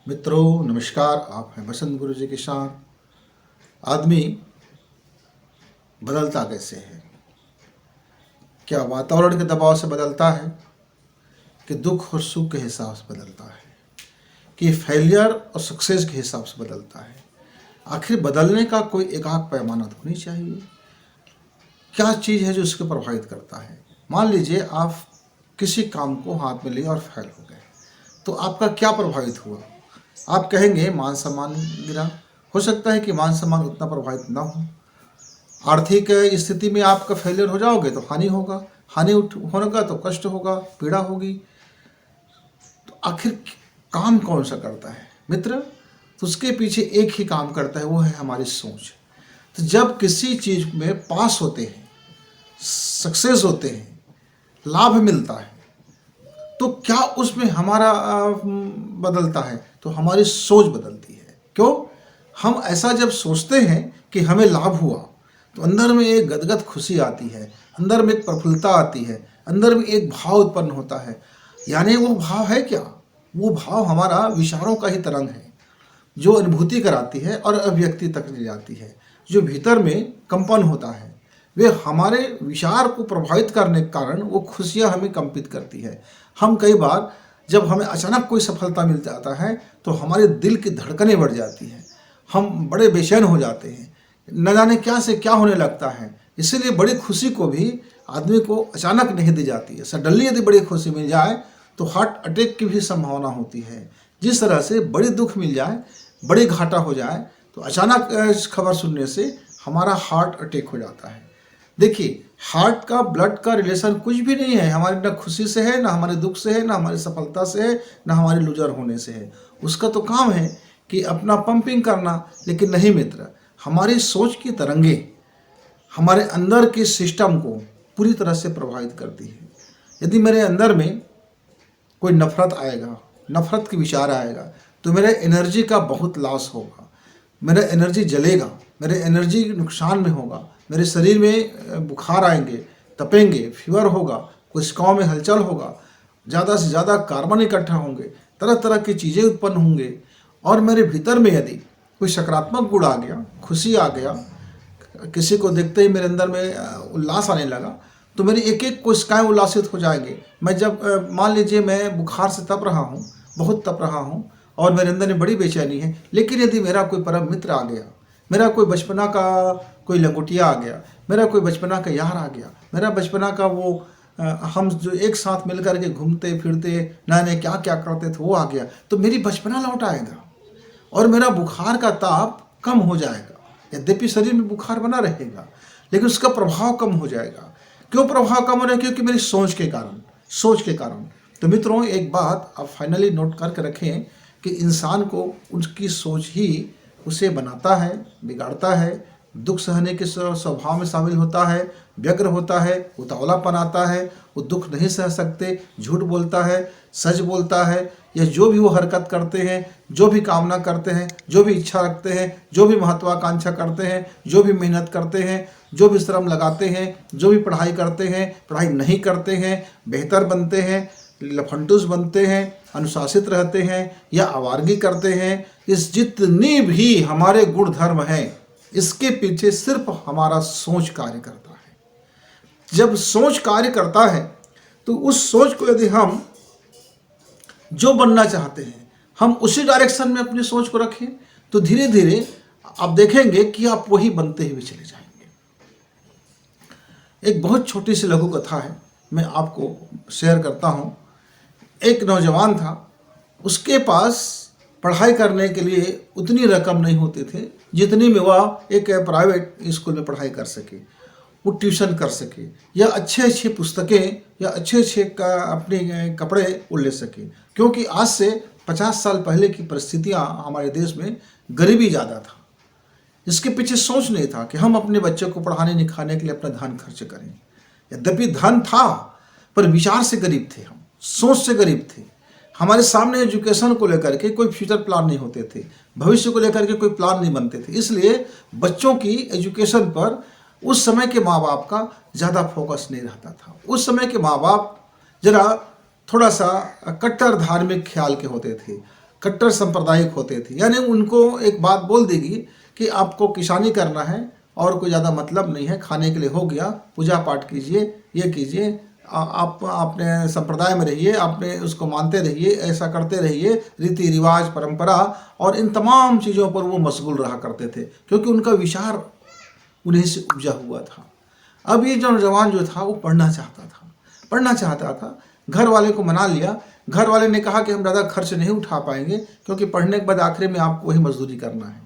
मित्रों नमस्कार। आप हैं बसंत गुरु जी के साथ। आदमी बदलता कैसे है? क्या वातावरण के दबाव से बदलता है कि दुख और सुख के हिसाब से बदलता है कि फेलियर और सक्सेस के हिसाब से बदलता है? आखिर बदलने का कोई एकाक पैमाना तो नहीं चाहिए। क्या चीज़ है जो इसको प्रभावित करता है? मान लीजिए आप किसी काम को हाथ में लिए और फेल हो गए, तो आपका क्या प्रभावित हुआ? आप कहेंगे मान सम्मान गिरा। हो सकता है कि मान सम्मान उतना प्रभावित ना हो। आर्थिक स्थिति में आपका फेलियर हो जाओगे तो हानि होगा, हानि होगा तो कष्ट होगा, पीड़ा होगी। तो आखिर काम कौन सा करता है मित्र? तो उसके पीछे एक ही काम करता है, वो है हमारी सोच। तो जब किसी चीज़ में पास होते हैं, सक्सेस होते हैं, लाभ मिलता है, तो क्या उसमें हमारा बदलता है? तो हमारी सोच बदलती है। क्यों? हम ऐसा जब सोचते हैं कि हमें लाभ हुआ, तो अंदर में एक गदगद खुशी आती है, अंदर में एक प्रफुल्लता आती है, अंदर में एक भाव उत्पन्न होता है। यानी वो भाव है क्या? वो भाव हमारा विचारों का ही तरंग है, जो अनुभूति कराती है और अभिव्यक्ति तक ले जाती है। जो भीतर में कंपन होता है, वे हमारे विचार को प्रभावित करने के कारण वो खुशियाँ हमें कंपित करती है। हम कई बार जब हमें अचानक कोई सफलता मिल जाता है तो हमारे दिल की धड़कनें बढ़ जाती हैं, हम बड़े बेचैन हो जाते हैं, न जाने क्या से क्या होने लगता है। इसीलिए बड़ी खुशी को भी आदमी को अचानक नहीं दी जाती है। सडनली यदि बड़ी खुशी मिल जाए तो हार्ट अटैक की भी संभावना होती है। जिस तरह से बड़ी दुख मिल जाए, बड़ी घाटा हो जाए, तो अचानक इस खबर सुनने से हमारा हार्ट अटैक हो जाता है। देखिए, हार्ट का ब्लड का रिलेशन कुछ भी नहीं है। हमारी ना खुशी से है, ना हमारे दुख से है, ना हमारी सफलता से है, ना हमारे लूजर होने से है। उसका तो काम है कि अपना पंपिंग करना। लेकिन नहीं मित्र, हमारी सोच की तरंगे हमारे अंदर के सिस्टम को पूरी तरह से प्रभावित करती है। यदि मेरे अंदर में कोई नफरत आएगा, नफरत के विचार आएगा, तो मेरे एनर्जी का बहुत लॉस होगा। मेरा एनर्जी जलेगा, मेरे एनर्जी नुकसान में होगा, मेरे शरीर में बुखार आएंगे, तपेंगे, फीवर होगा, कोशिकाओं में हलचल होगा, ज़्यादा से ज़्यादा कार्बन इकट्ठा होंगे, तरह तरह की चीज़ें उत्पन्न होंगे। और मेरे भीतर में यदि कोई सकारात्मक गुण आ गया, खुशी आ गया, किसी को देखते ही मेरे अंदर में उल्लास आने लगा, तो मेरी एक एक कोशिकाएँ उल्लासित हो जाएंगे। मैं जब मान लीजिए मैं बुखार से तप रहा हूँ, बहुत तप रहा हूँ और मेरे अंदर में बड़ी बेचैनी है, लेकिन यदि मेरा कोई परम मित्र आ गया, मेरा कोई बचपना का कोई लंगोटिया आ गया, मेरा कोई बचपना का यार आ गया, मेरा बचपना का वो हम जो एक साथ मिल कर के घूमते फिरते नए नए क्या क्या करते थे, वो आ गया, तो मेरी बचपना लौट आएगा और मेरा बुखार का ताप कम हो जाएगा। यद्यपि शरीर में बुखार बना रहेगा, लेकिन उसका प्रभाव कम हो जाएगा। क्यों प्रभाव कम हो रहा है? क्योंकि मेरी सोच के कारण, सोच के कारण। तो मित्रों, एक बात आप फाइनली नोट करके रखें कि इंसान को उसकी सोच ही उसे बनाता है, बिगाड़ता है, दुख सहने के स्वभाव में शामिल होता है, व्यग्र होता है, उतावलापन आता है, वो दुख नहीं सह सकते, झूठ बोलता है, सच बोलता है, या जो भी वो हरकत करते हैं, जो भी कामना करते हैं, जो भी इच्छा रखते हैं, जो भी महत्वाकांक्षा करते हैं, जो भी मेहनत करते हैं, जो भी श्रम लगाते हैं, जो भी पढ़ाई करते हैं, पढ़ाई नहीं करते हैं, बेहतर बनते हैं, लफंटूस बनते हैं, अनुशासित रहते हैं या आवारगी करते हैं, इस जितनी भी हमारे गुण धर्म हैं, इसके पीछे सिर्फ हमारा सोच कार्य करता है। जब सोच कार्य करता है तो उस सोच को यदि हम जो बनना चाहते हैं, हम उसी डायरेक्शन में अपनी सोच को रखें, तो धीरे धीरे आप देखेंगे कि आप वही बनते हुए चले जाएंगे। एक बहुत छोटी सी लघु कथा है, मैं आपको शेयर करता हूँ। एक नौजवान था, उसके पास पढ़ाई करने के लिए उतनी रकम नहीं होती थी जितनी में वह एक प्राइवेट स्कूल में पढ़ाई कर सके, वो ट्यूशन कर सके, या अच्छे अच्छे पुस्तकें या अच्छे अच्छे अपने कपड़े वो ले सके। क्योंकि आज से 50 साल पहले की परिस्थितियाँ हमारे देश में गरीबी ज़्यादा था। इसके पीछे सोच नहीं था कि हम अपने बच्चों को पढ़ाने लिखाने के लिए अपना धन खर्च करें। यद्यपि धन था, पर विचार से गरीब थे, हम सोच से गरीब थे। हमारे सामने एजुकेशन को लेकर के कोई फ्यूचर प्लान नहीं होते थे, भविष्य को लेकर के कोई प्लान नहीं बनते थे। इसलिए बच्चों की एजुकेशन पर उस समय के माँ बाप का ज़्यादा फोकस नहीं रहता था। उस समय के माँ बाप जरा थोड़ा सा कट्टर धार्मिक ख्याल के होते थे। कट्टर सांप्रदायिक होते थे। यानी उनको एक बात बोल देगी कि आपको किसानी करना है और कोई ज़्यादा मतलब नहीं है, खाने के लिए हो गया, पूजा पाठ कीजिए, ये कीजिए, आप अपने संप्रदाय में रहिए, आपने उसको मानते रहिए, ऐसा करते रहिए, रीति रिवाज परंपरा और इन तमाम चीज़ों पर वो मशगूल रहा करते थे, क्योंकि उनका विचार उन्हीं से उपजा हुआ था। अब ये नौजवान जो था वो पढ़ना चाहता था। घर वाले को मना लिया। घर वाले ने कहा कि हम ज़्यादा खर्च नहीं उठा पाएंगे, क्योंकि पढ़ने के बाद आखिर में आपको वही मजदूरी करना है।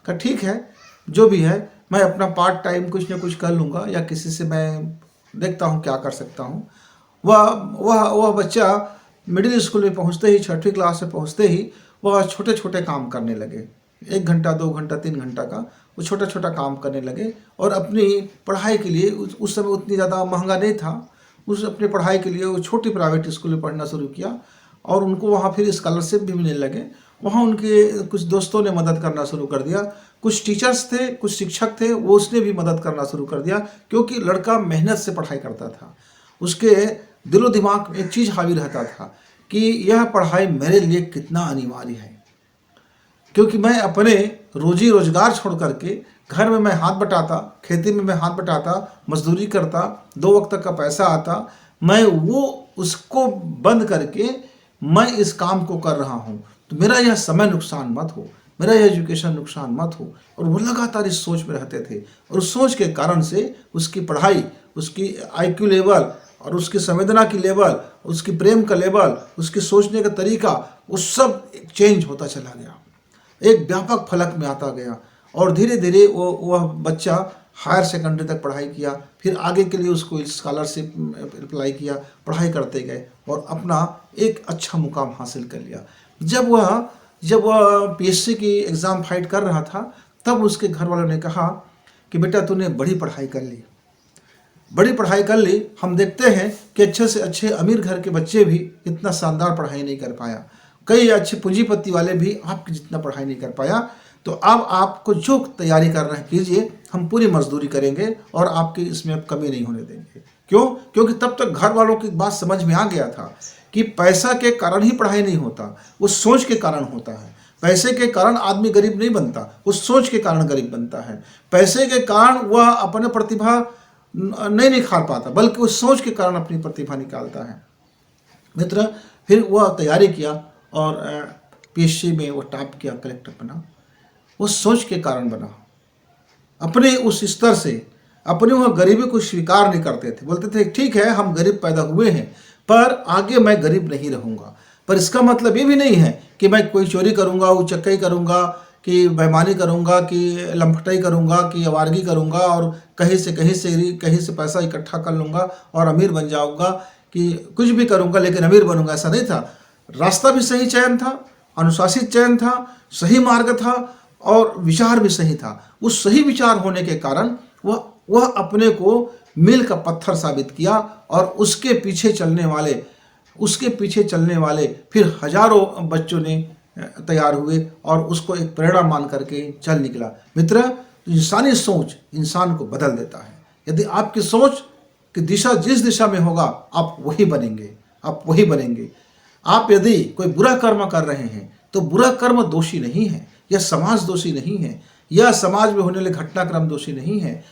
कहा ठीक है, जो भी है, मैं अपना पार्ट टाइम कुछ ना कुछ कर लूँगा, या किसी से मैं देखता हूँ क्या कर सकता हूँ। वह बच्चा मिडिल स्कूल में पहुँचते ही, 6वीं क्लास में पहुँचते ही वह छोटे छोटे काम करने लगे। 1 घंटा, 2 घंटा, 3 घंटा का वो छोटा छोटा काम करने लगे, और अपनी पढ़ाई के लिए उस समय उतनी ज़्यादा महंगा नहीं था, उस अपनी पढ़ाई के लिए वो छोटी प्राइवेट स्कूल में पढ़ना शुरू किया, और उनको वहाँ फिर स्कॉलरशिप भी मिलने लगे। वहाँ उनके कुछ दोस्तों ने मदद करना शुरू कर दिया, कुछ टीचर्स थे, कुछ शिक्षक थे, वो उसने भी मदद करना शुरू कर दिया, क्योंकि लड़का मेहनत से पढ़ाई करता था। उसके दिलो दिमाग में एक चीज़ हावी रहता था कि यह पढ़ाई मेरे लिए कितना अनिवार्य है, क्योंकि मैं अपने रोजी रोजगार छोड़ करके घर में मैं हाथ बटाता, खेती में मैं हाथ बटाता, मजदूरी करता, 2 वक्त तक का पैसा आता, मैं वो उसको बंद करके मैं इस काम को कर रहा हूँ, तो मेरा यह समय नुकसान मत हो, मेरा यह एजुकेशन नुकसान मत हो। और वो लगातार इस सोच में रहते थे, और उस सोच के कारण से उसकी पढ़ाई, उसकी IQ लेवल और उसकी संवेदना की लेवल, उसकी प्रेम का लेवल, उसकी सोचने का तरीका, वो सब चेंज होता चला गया, एक व्यापक फलक में आता गया। और धीरे धीरे वह बच्चा हायर सेकेंडरी तक पढ़ाई किया, फिर आगे के लिए उसको स्कॉलरशिप अप्लाई किया, पढ़ाई करते गए और अपना एक अच्छा मुकाम हासिल कर लिया। जब वह PSC की एग्ज़ाम फाइट कर रहा था, तब उसके घर वालों ने कहा कि बेटा तूने बड़ी पढ़ाई कर ली, हम देखते हैं कि अच्छे से अच्छे अमीर घर के बच्चे भी इतना शानदार पढ़ाई नहीं कर पाया, कई अच्छे पूंजीपति वाले भी आपकी जितना पढ़ाई नहीं कर पाया, तो अब आपको जो तैयारी करना है कीजिए, हम पूरी मजदूरी करेंगे और आपकी इसमें अब कमी नहीं होने देंगे। क्यों? क्योंकि तब तक घर वालों की बात समझ में आ गया था कि पैसा के कारण ही पढ़ाई नहीं होता, वो सोच के कारण होता है। पैसे के कारण आदमी गरीब नहीं बनता, उस सोच के कारण गरीब बनता है। पैसे के कारण वह अपने प्रतिभा नहीं निखार पाता, बल्कि उस सोच के कारण अपनी प्रतिभा निकालता है। मित्र, फिर वह तैयारी किया और PSC में वो टॉप किया, कलेक्टर बना। वो सोच के कारण बना। अपने उस स्तर से अपने वह गरीबी को स्वीकार नहीं करते थे, बोलते थे ठीक है हम गरीब पैदा हुए हैं, पर आगे मैं गरीब नहीं रहूँगा। पर इसका मतलब ये भी नहीं है कि मैं कोई चोरी करूँगा, उचक्कई करूँगा, कि बेईमानी करूँगा, कि लंपटाई करूँगा, कि आवारगी करूँगा और कहीं से पैसा इकट्ठा कर लूँगा और अमीर बन जाऊँगा, कि कुछ भी करूँगा लेकिन अमीर बनूँगा, ऐसा नहीं था। रास्ता भी सही चयन था, अनुशासित चयन था, सही मार्ग था और विचार भी सही था। उस सही विचार होने के कारण वह अपने को मील का पत्थर साबित किया, और उसके पीछे चलने वाले फिर हजारों बच्चों ने तैयार हुए और उसको एक प्रेरणा मान करके चल निकला। मित्र, इंसानी सोच इंसान को बदल देता है। यदि आपकी सोच की दिशा जिस दिशा में होगा आप वही बनेंगे। आप यदि कोई बुरा कर्म कर रहे हैं तो बुरा कर्म दोषी नहीं है, यह समाज दोषी नहीं है, यह समाज में होने वाले घटनाक्रम दोषी नहीं है।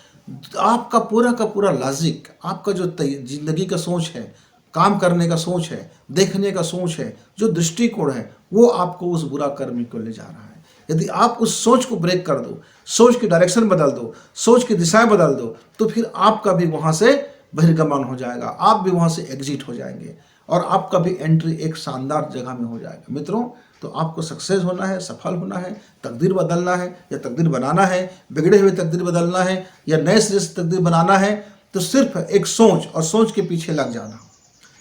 आपका पूरा का पूरा लॉजिक, आपका जो जिंदगी का सोच है, काम करने का सोच है, देखने का सोच है, जो दृष्टिकोण है, वो आपको उस बुरा कर्म को ले जा रहा है। यदि आप उस सोच को ब्रेक कर दो, सोच की डायरेक्शन बदल दो, सोच की दिशाएं बदल दो, तो फिर आपका भी वहाँ से बहिर्गमन हो जाएगा, आप भी वहाँ से एग्जिट हो जाएंगे और आपका भी एंट्री एक शानदार जगह में हो जाएगा। मित्रों, तो आपको सक्सेस होना है, सफल होना है, तकदीर बदलना है या तकदीर बनाना है, बिगड़े हुए तकदीर बदलना है या नए सिरे से तकदीर बनाना है, तो सिर्फ एक सोच और सोच के पीछे लग जाना,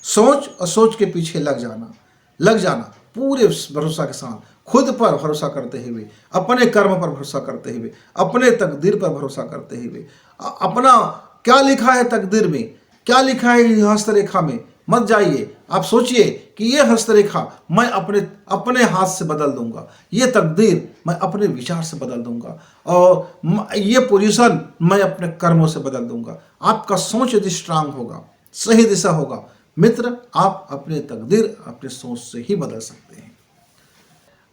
सोच और सोच के पीछे लग जाना पूरे भरोसा के साथ, खुद पर भरोसा करते हुए, अपने कर्म पर भरोसा करते हुए, अपने तकदीर पर भरोसा करते हुए, अपना क्या लिखा है तकदीर में, क्या लिखा है हस्तरेखा में, मत जाइए। आप सोचिए कि ये हस्तरेखा मैं अपने हाथ से बदल दूंगा, ये तकदीर मैं अपने विचार से बदल दूंगा, और ये पोजीशन मैं अपने कर्मों से बदल दूंगा। आपका सोच यदि स्ट्रांग होगा, सही दिशा होगा, मित्र, आप अपने तकदीर अपने सोच से ही बदल सकते हैं।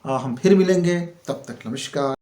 हम फिर मिलेंगे, तब तक नमस्कार।